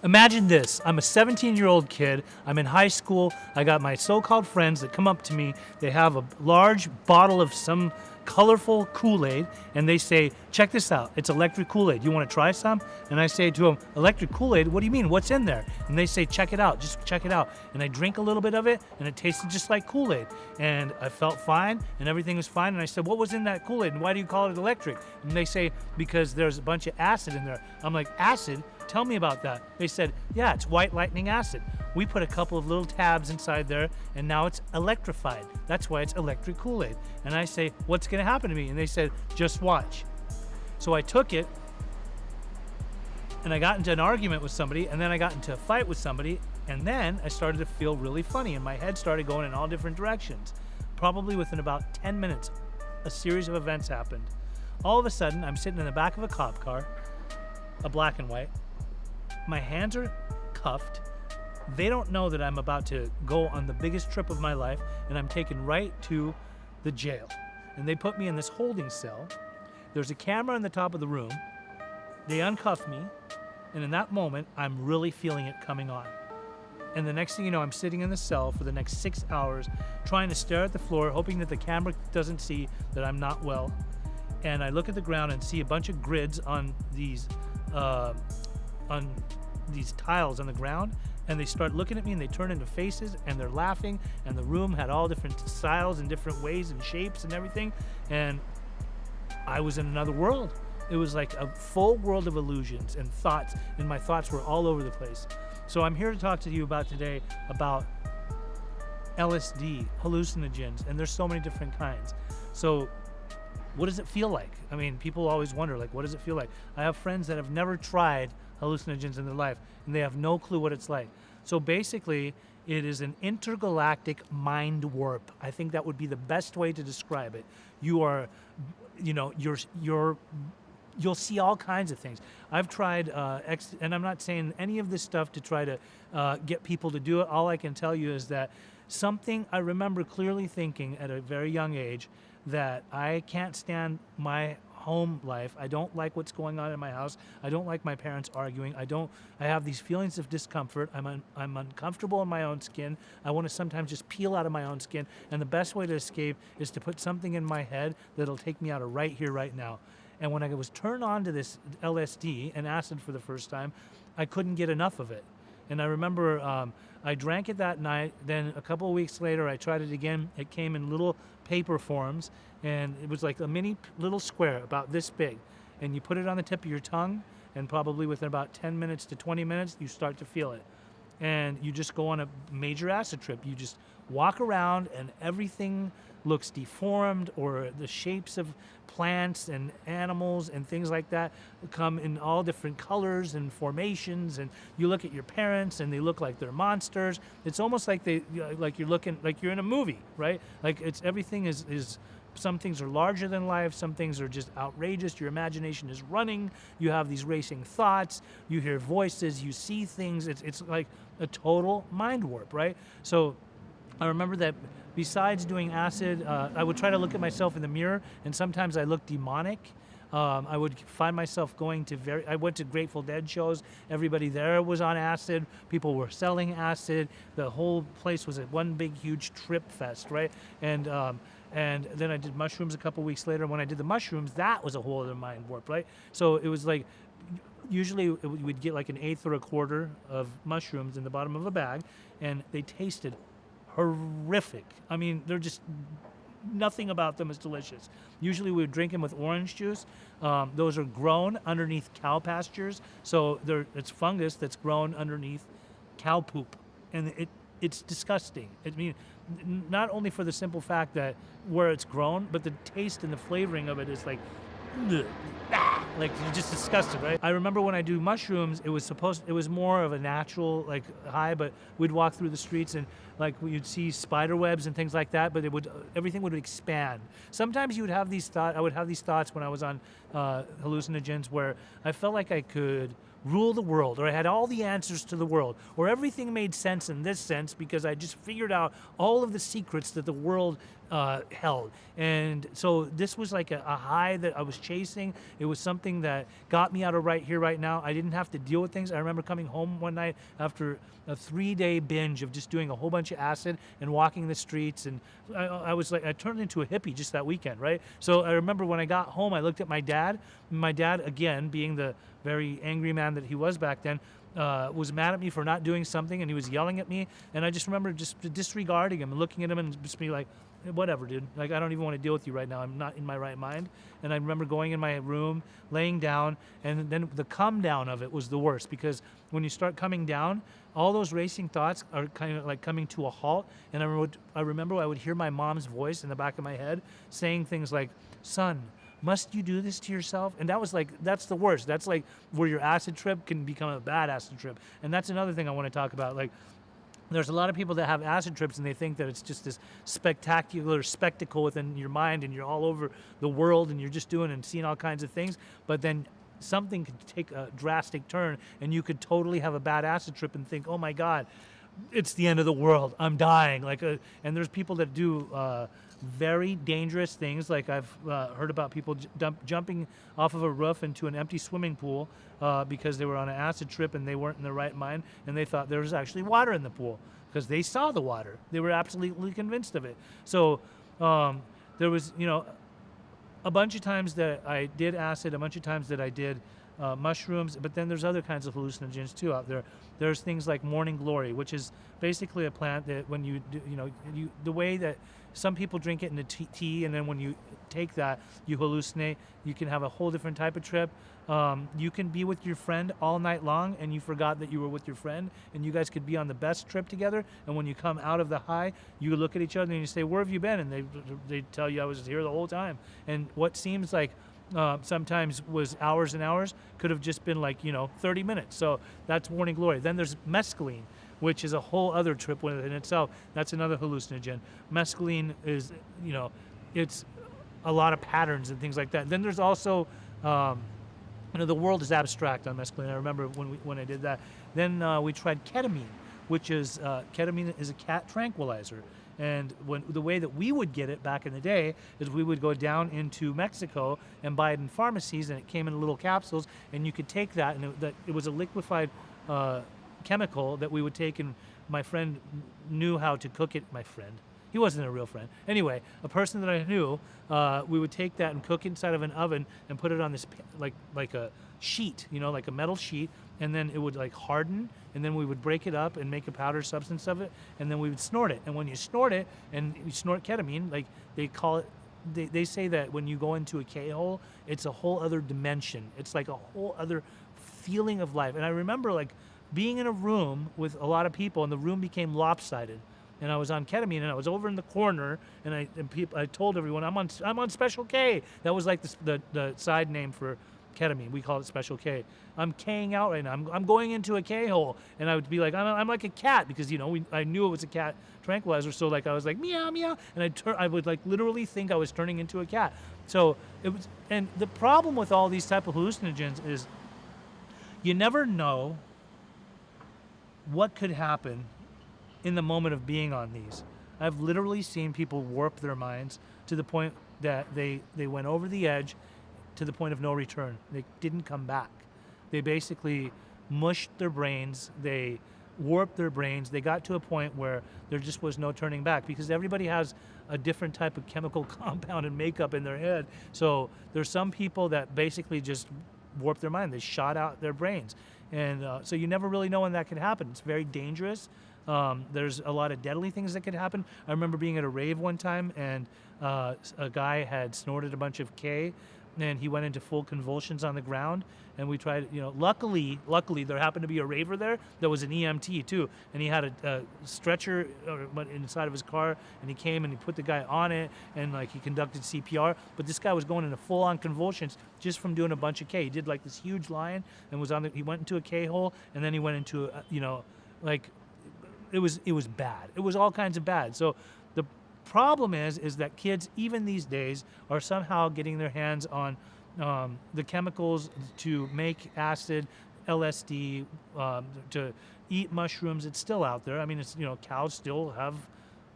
Imagine this. I'm a 17-year-old kid. I'm in high school. I got my so-called friends that come up to me. They have a large bottle of some colorful Kool-Aid, and they say, check this out. It's electric Kool-Aid. You want to try some? And I say to them, electric Kool-Aid? What do you mean? What's in there? And they say, check it out. Just check it out. And I drink a little bit of it, and it tasted just like Kool-Aid. And I felt fine, and everything was fine. And I said, what was in that Kool-Aid, and why do you call it electric? And they say, because there's a bunch of acid in there. I'm like, acid? Tell me about that. They said, yeah, it's white lightning acid. We put a couple of little tabs inside there, and now it's electrified. That's why it's electric Kool-Aid. And I say, what's going to happen to me? And they said, just watch. So I took it, and I got into an argument with somebody, and then I got into a fight with somebody, and then I started to feel really funny, and my head started going in all different directions. Probably within about 10 minutes, a series of events happened. All of a sudden, I'm sitting in the back of a cop car, a black and white. My hands are cuffed. They don't know that I'm about to go on the biggest trip of my life, and I'm taken right to the jail. And they put me in this holding cell. There's a camera on the top of the room. They uncuff me, and in that moment, I'm really feeling it coming on. And the next thing you know, I'm sitting in the cell for the next 6 hours, trying to stare at the floor, hoping that the camera doesn't see that I'm not well. And I look at the ground and see a bunch of grids on these tiles on the ground, and they start looking at me, and they turn into faces, and they're laughing, and the room had all different styles and different ways and shapes and everything, and I was in another world. It was like a full world of illusions and thoughts, and my thoughts were all over the place. So I'm here to talk to you about today about LSD, hallucinogens, and there's so many different kinds. So what does it feel like? I mean, people always wonder, like, what does it feel like? I have friends that have never tried hallucinogens in their life, and they have no clue what it's like. So basically, it is an intergalactic mind warp. I think that would be the best way to describe it. You are, you'll see all kinds of things. I've tried, and I'm not saying any of this stuff to try to get people to do it. All I can tell you is that something I remember clearly thinking at a very young age, that I can't stand my home life. I don't like what's going on in my house. I don't like my parents arguing. I have these feelings of discomfort. I'm uncomfortable in my own skin. I want to sometimes just peel out of my own skin. And the best way to escape is to put something in my head that'll take me out of right here, right now. And when I was turned on to this LSD and acid for the first time, I couldn't get enough of it. And I remember I drank it that night. Then a couple of weeks later, I tried it again. It came in little paper forms, and it was like a mini little square about this big. And you put it on the tip of your tongue, and probably within about 10 minutes to 20 minutes, you start to feel it. And you just go on a major acid trip. You just walk around, and everything looks deformed, or the shapes of plants and animals and things like that come in all different colors and formations, and you look at your parents and they look like they're monsters. It's almost like you're in a movie, right? Like everything is some things are larger than life, some things are just outrageous. Your imagination is running. You have these racing thoughts. You hear voices. You see things. It's like a total mind warp, right? So I remember that besides doing acid, I would try to look at myself in the mirror, and sometimes I looked demonic. I would find myself I went to Grateful Dead shows. Everybody there was on acid. People were selling acid. The whole place was one big, huge trip fest, right? And then I did mushrooms a couple weeks later. When I did the mushrooms, that was a whole other mind warp, right? So it was like, usually we'd get like an eighth or a quarter of mushrooms in the bottom of a bag, and they tasted horrific. I mean, they're just, nothing about them is delicious. Usually we would drink them with orange juice. Those are grown underneath cow pastures, so it's fungus that's grown underneath cow poop, and it's disgusting. I mean, not only for the simple fact that where it's grown, but the taste and the flavoring of it is like, like you're just disgusted, right? I remember when I do mushrooms, it was more of a natural like high, but we'd walk through the streets and like you'd see spider webs and things like that, but everything would expand. Sometimes I would have these thoughts when I was on hallucinogens, where I felt like I could rule the world, or I had all the answers to the world, or everything made sense in this sense because I just figured out all of the secrets that the world held. And so this was like a high that I was chasing. It was something that got me out of right here, right now. I didn't have to deal with things. I remember coming home one night after a 3-day binge of just doing a whole bunch of acid and walking the streets, and I was like, I turned into a hippie just that weekend, right? So I remember when I got home, I looked at my dad. My dad, again, being the very angry man that he was back then, was mad at me for not doing something, and he was yelling at me, and I just remember just disregarding him and looking at him and just be like, whatever, dude. Like, I don't even want to deal with you right now. I'm not in my right mind. And I remember going in my room, laying down, and then the come down of it was the worst, because when you start coming down, all those racing thoughts are kind of like coming to a halt. And I remember I would hear my mom's voice in the back of my head saying things like, son, must you do this to yourself? And that was like, that's the worst. That's like where your acid trip can become a bad acid trip. And that's another thing I want to talk about. Like, there's a lot of people that have acid trips and they think that it's just this spectacular spectacle within your mind and you're all over the world and you're just doing and seeing all kinds of things. But then something could take a drastic turn and you could totally have a bad acid trip and think, oh my God, it's the end of the world. I'm dying. And there's people that do very dangerous things. Like I've heard about people jumping off of a roof into an empty swimming pool because they were on an acid trip and they weren't in their right mind, and they thought there was actually water in the pool because they saw the water. They were absolutely convinced of it. So there was, a bunch of times that I did acid, a bunch of times that I did mushrooms, but then there's other kinds of hallucinogens too out there. There's things like morning glory, which is basically a plant that when you do, the way that some people drink it in a tea, and then when you take that, you hallucinate. You can have a whole different type of trip. You can be with your friend all night long, and you forgot that you were with your friend, and you guys could be on the best trip together. And when you come out of the high, you look at each other and you say, "Where have you been?" And they tell you, "I was here the whole time." And what seems like sometimes was hours and hours could have just been like 30 minutes. So that's morning glory. Then there's mescaline, which is a whole other trip within itself. That's another hallucinogen. Mescaline is, it's a lot of patterns and things like that. Then there's also, the world is abstract on mescaline. I remember when I did that. Then we tried ketamine, which is, ketamine is a cat tranquilizer. And the way that we would get it back in the day is we would go down into Mexico and buy it in pharmacies, and it came in little capsules, and you could take that, and it was a liquefied chemical that we would take, and my friend knew how to cook it. My friend, he wasn't a real friend. Anyway, a person that I knew, we would take that and cook it inside of an oven and put it on this like a sheet, like a metal sheet, and then it would like harden, and then we would break it up and make a powder substance of it, and then we would snort it. And when you snort it, and you snort ketamine, like they call it, they say that when you go into a K-hole, it's a whole other dimension. It's like a whole other feeling of life. And I remember like being in a room with a lot of people, and the room became lopsided. And I was on ketamine, and I was over in the corner, and I told everyone, I'm on Special K. That was like the side name for ketamine. We call it Special K. I'm K-ing out right now. I'm going into a K-hole, and I would be like, I'm like a cat, because I knew it was a cat tranquilizer. So like I was like meow meow, and I would like literally think I was turning into a cat. So it was, and the problem with all these type of hallucinogens is you never know what could happen in the moment of being on these. I've literally seen people warp their minds to the point that they went over the edge to the point of no return. They didn't come back. They basically mushed their brains. They warped their brains. They got to a point where there just was no turning back, because everybody has a different type of chemical compound and makeup in their head. So there's some people that basically just warped their mind. They shot out their brains. And so you never really know when that can happen. It's very dangerous. There's a lot of deadly things that could happen. I remember being at a rave one time, and a guy had snorted a bunch of K, and he went into full convulsions on the ground. And we tried, luckily there happened to be a raver there that was an EMT too, and he had a stretcher inside of his car, and he came and he put the guy on it, and like he conducted CPR. But this guy was going into full-on convulsions just from doing a bunch of K. He did like this huge line and he went into a K-hole, and then he went into it was bad. It was all kinds of bad. So the problem is that kids, even these days, are somehow getting their hands on the chemicals to make acid, LSD, to eat mushrooms. It's still out there. I mean, it's cows still have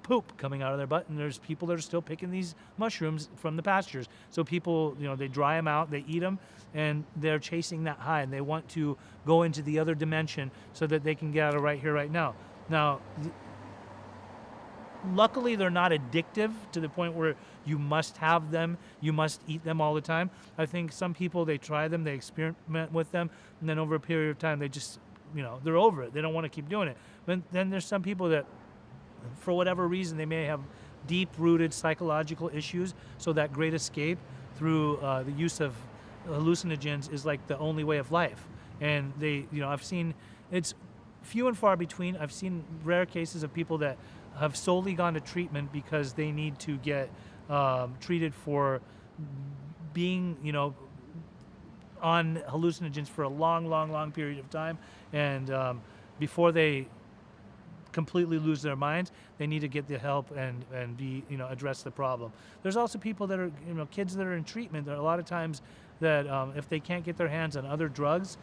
poop coming out of their butt, and there's people that are still picking these mushrooms from the pastures. So people, they dry them out, they eat them, and they're chasing that high, and they want to go into the other dimension so that they can get out of right here, right now. Now, luckily, they're not addictive to the point where you must have them, you must eat them all the time. I think some people, they try them, they experiment with them, and then over a period of time, they just, they're over it. They don't want to keep doing it. But then there's some people that, for whatever reason, they may have deep-rooted psychological issues, so that great escape through the use of hallucinogens is like the only way of life. And they, I've seen, it's few and far between. I've seen rare cases of people that have solely gone to treatment because they need to get treated for being, on hallucinogens for a long period of time, and before they completely lose their minds, they need to get the help and be, address the problem. There's also people that are, kids that are in treatment. There are a lot of times that if they can't get their hands on other drugs,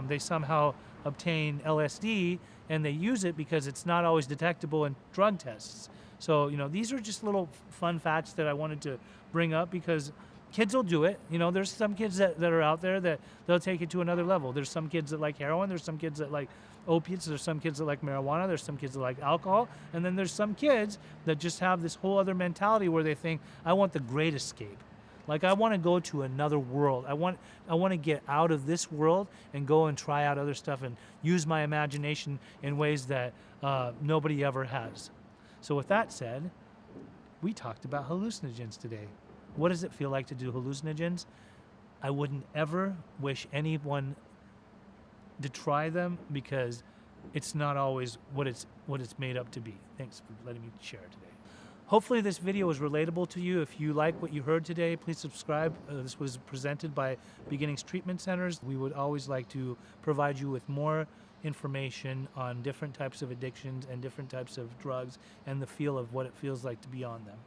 they somehow obtain LSD, and they use it because it's not always detectable in drug tests. So, these are just little fun facts that I wanted to bring up because kids will do it. There's some kids that are out there that they'll take it to another level. There's some kids that like heroin. There's some kids that like opiates. There's some kids that like marijuana. There's some kids that like alcohol. And then there's some kids that just have this whole other mentality where they think, I want the great escape. Like, I want to go to another world. I want to get out of this world and go and try out other stuff and use my imagination in ways that nobody ever has. So with that said, we talked about hallucinogens today. What does it feel like to do hallucinogens? I wouldn't ever wish anyone to try them because it's not always what it's made up to be. Thanks for letting me share today. Hopefully this video was relatable to you. If you like what you heard today, please subscribe. This was presented by Beginnings Treatment Centers. We would always like to provide you with more information on different types of addictions and different types of drugs and the feel of what it feels like to be on them.